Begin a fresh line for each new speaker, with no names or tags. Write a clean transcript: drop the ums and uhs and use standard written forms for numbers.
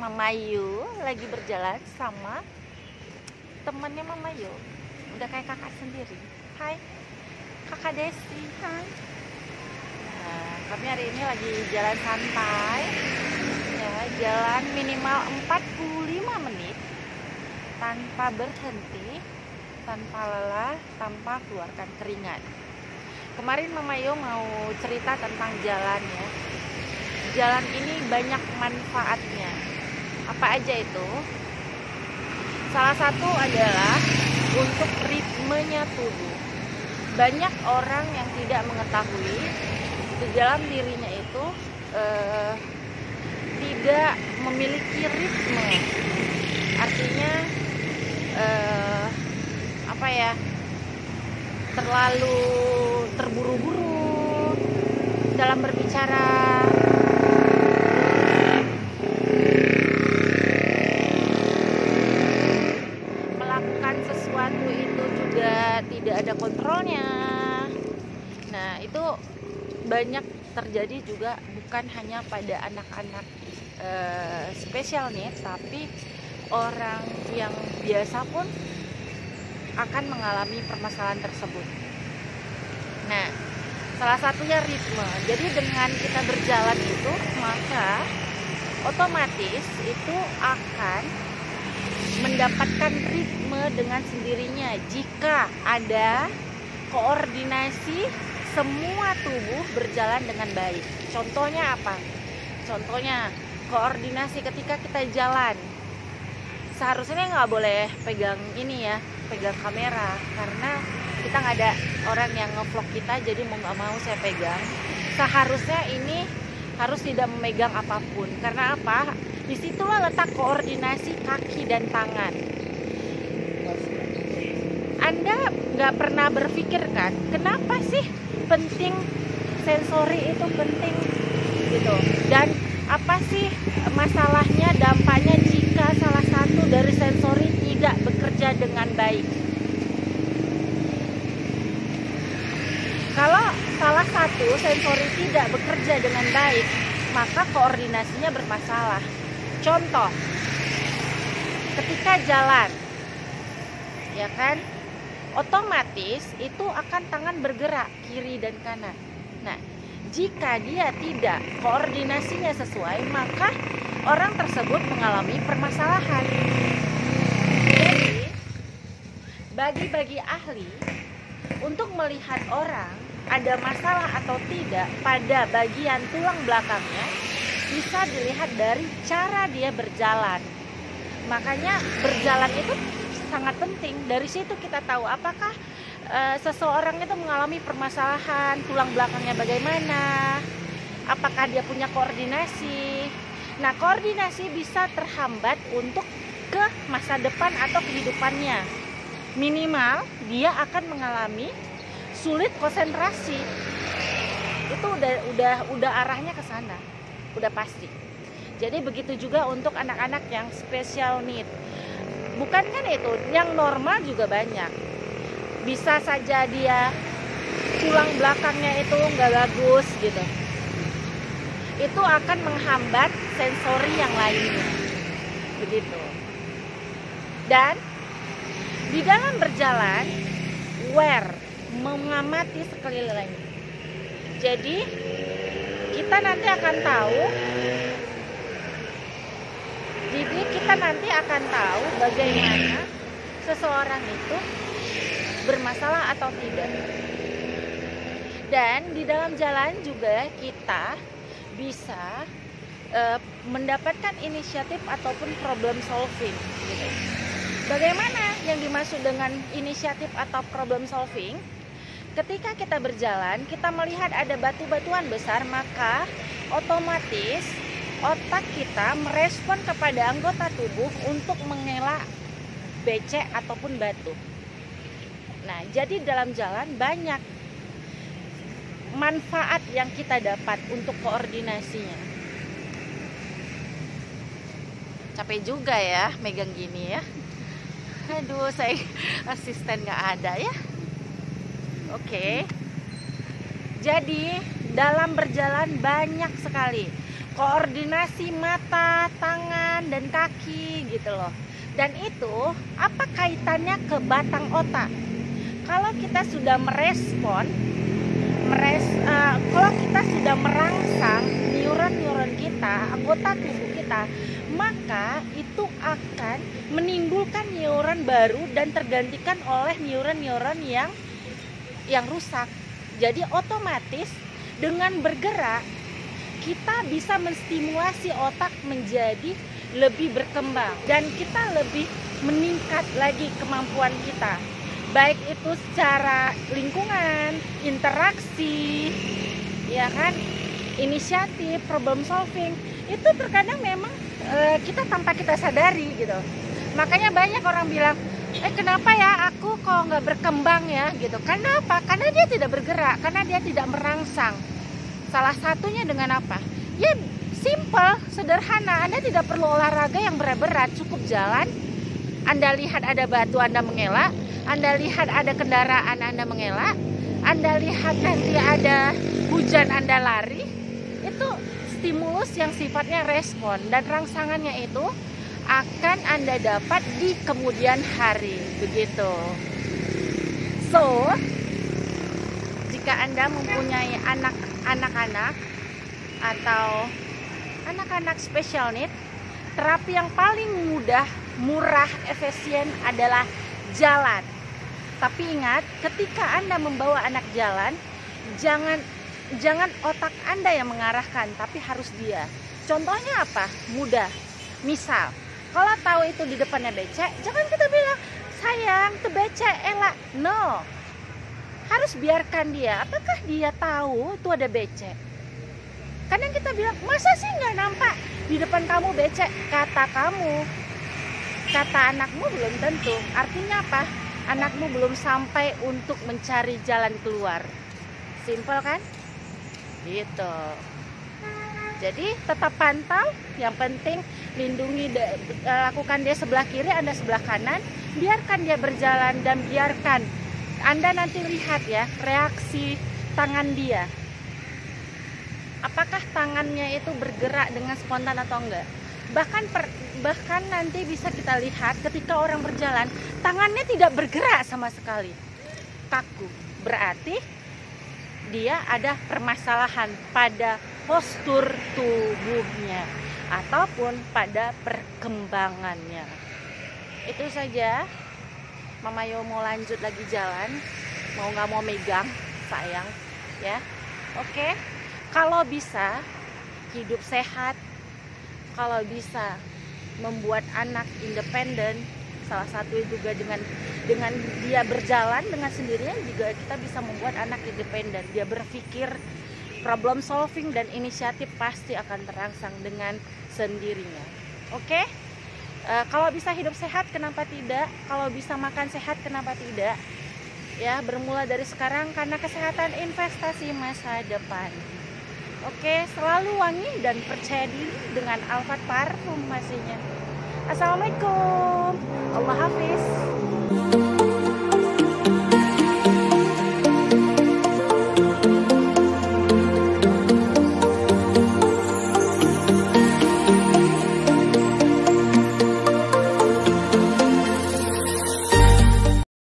Mama Yu lagi berjalan sama temannya Mama Yu. Udah kayak kakak sendiri. Hai, kakak Desi. Hai. Nah, kami hari ini lagi jalan santai. Ya, jalan minimal 45 menit tanpa berhenti, tanpa lelah, tanpa keluarkan keringat. Kemarin Mama Yu mau cerita tentang jalan ya. Jalan ini banyak manfaatnya. Apa aja itu? Salah satu adalah untuk ritmenya tubuh. Banyak orang yang tidak mengetahui di dalam dirinya itu tidak memiliki ritme. Artinya terlalu terburu-buru dalam berbicara. Melakukan sesuatu itu juga tidak ada kontrolnya. Nah, itu banyak terjadi juga, bukan hanya pada anak-anak spesial needs, tapi orang yang biasa pun akan mengalami permasalahan tersebut. Nah, salah satunya ritme. Jadi dengan kita berjalan itu, maka otomatis itu akan mendapatkan ritme dengan sendirinya jika ada koordinasi semua tubuh berjalan dengan baik. Contohnya apa? Contohnya koordinasi ketika kita jalan. Seharusnya nggak boleh pegang ini ya, pegang kamera, karena kita nggak ada orang yang ngevlog kita, jadi mau nggak mau saya pegang. Seharusnya ini harus tidak memegang apapun. Karena apa? Disitulah letak koordinasi kaki dan tangan. Anda nggak pernah berpikir kan, kenapa sih penting sensori itu penting gitu? Dan apa sih masalahnya, dampaknya jika salah satu dari sensori tidak bekerja dengan baik? Kalau salah satu sensori tidak bekerja dengan baik, maka koordinasinya bermasalah. Contoh, ketika jalan, ya kan, otomatis itu akan tangan bergerak kiri dan kanan. Nah, jika dia tidak koordinasinya sesuai, maka orang tersebut mengalami permasalahan. Jadi, bagi ahli untuk melihat orang ada masalah atau tidak pada bagian tulang belakangnya, bisa dilihat dari cara dia berjalan. Makanya berjalan itu sangat penting. Dari situ kita tahu apakah seseorang itu mengalami permasalahan tulang belakangnya bagaimana, apakah dia punya koordinasi. Nah, koordinasi bisa terhambat untuk ke masa depan atau kehidupannya. Minimal dia akan mengalami sulit konsentrasi. Itu udah arahnya ke sana, udah pasti. Jadi begitu juga untuk anak-anak yang special need. Bukan kan itu, yang normal juga banyak. Bisa saja dia tulang belakangnya itu nggak bagus gitu. Itu akan menghambat sensori yang lainnya. Begitu. Dan di dalam berjalan, mengamati sekeliling. Jadi kita nanti akan tahu. Bagaimana seseorang itu bermasalah atau tidak. Dan di dalam jalan juga kita bisa mendapatkan inisiatif ataupun problem solving gitu. Bagaimana yang dimaksud dengan inisiatif atau problem solving? Ketika kita berjalan, kita melihat ada batu-batuan besar, maka otomatis otak kita merespon kepada anggota tubuh untuk mengelak becek ataupun batu. Nah, jadi dalam jalan banyak manfaat yang kita dapat untuk koordinasinya. Capek juga ya megang gini ya. Aduh, saya asisten nggak ada ya. Oke. Jadi dalam berjalan banyak sekali koordinasi mata, tangan, dan kaki gitu loh. Dan itu apa kaitannya ke batang otak? Kalau kita sudah merespon, kalau kita sudah merangsang neuron-neuron kita, anggota tubuh kita, maka itu akan menimbulkan neuron baru dan tergantikan oleh neuron-neuron yang rusak. Jadi otomatis dengan bergerak kita bisa menstimulasi otak menjadi lebih berkembang dan kita lebih meningkat lagi kemampuan kita. Baik itu secara lingkungan, interaksi, ya kan, inisiatif, problem solving, itu terkadang memang kita tanpa kita sadari gitu. Makanya banyak orang bilang, kenapa ya aku kok nggak berkembang ya gitu. Karena apa? Karena dia tidak bergerak, karena dia tidak merangsang. Salah satunya dengan apa? Ya simple, sederhana. Anda tidak perlu olahraga yang berat-berat, cukup jalan. Anda lihat ada batu, Anda mengelak. Anda lihat ada kendaraan, Anda mengelak. Anda lihat nanti ada hujan, Anda lari. Itu stimulus yang sifatnya respon, dan rangsangannya itu akan Anda dapat di kemudian hari. Begitu. So, jika Anda mempunyai anak-anak atau anak-anak special need, terapi yang paling mudah, murah, efisien adalah jalan. Tapi ingat, ketika Anda membawa anak jalan, jangan otak Anda yang mengarahkan, tapi harus dia. Contohnya apa? Mudah. Misal, kalau tahu itu di depannya becek, jangan kita bilang, sayang, itu becek, elak. No. Harus biarkan dia. Apakah dia tahu itu ada becek? Kadang kita bilang, masa sih nggak nampak di depan kamu becek? Kata kamu, kata anakmu belum tentu. Artinya apa? Anakmu belum sampai untuk mencari jalan keluar. Simpel kan? Gitu. Jadi tetap pantau. Yang penting lindungi, lakukan dia sebelah kiri, Anda sebelah kanan. Biarkan dia berjalan dan biarkan Anda nanti lihat ya reaksi tangan dia. Apakah tangannya itu bergerak dengan spontan atau enggak? Bahkan nanti bisa kita lihat ketika orang berjalan, tangannya tidak bergerak sama sekali, kaku. Berarti dia ada permasalahan pada postur tubuhnya ataupun pada perkembangannya. Itu saja. Mama Yo mau lanjut lagi jalan, mau nggak mau megang, sayang ya. Oke. Kalau bisa hidup sehat, kalau bisa membuat anak independen, salah satu juga dengan dia berjalan dengan sendirinya juga kita bisa membuat anak independen. Dia berpikir, problem solving dan inisiatif pasti akan terangsang dengan sendirinya. Oke? Kalau bisa hidup sehat, kenapa tidak? Kalau bisa makan sehat, kenapa tidak? Ya, bermula dari sekarang karena kesehatan investasi masa depan. Oke, selalu wangi dan percaya diri dengan Alphard parfum masihnya. Assalamualaikum. Allah Hafiz.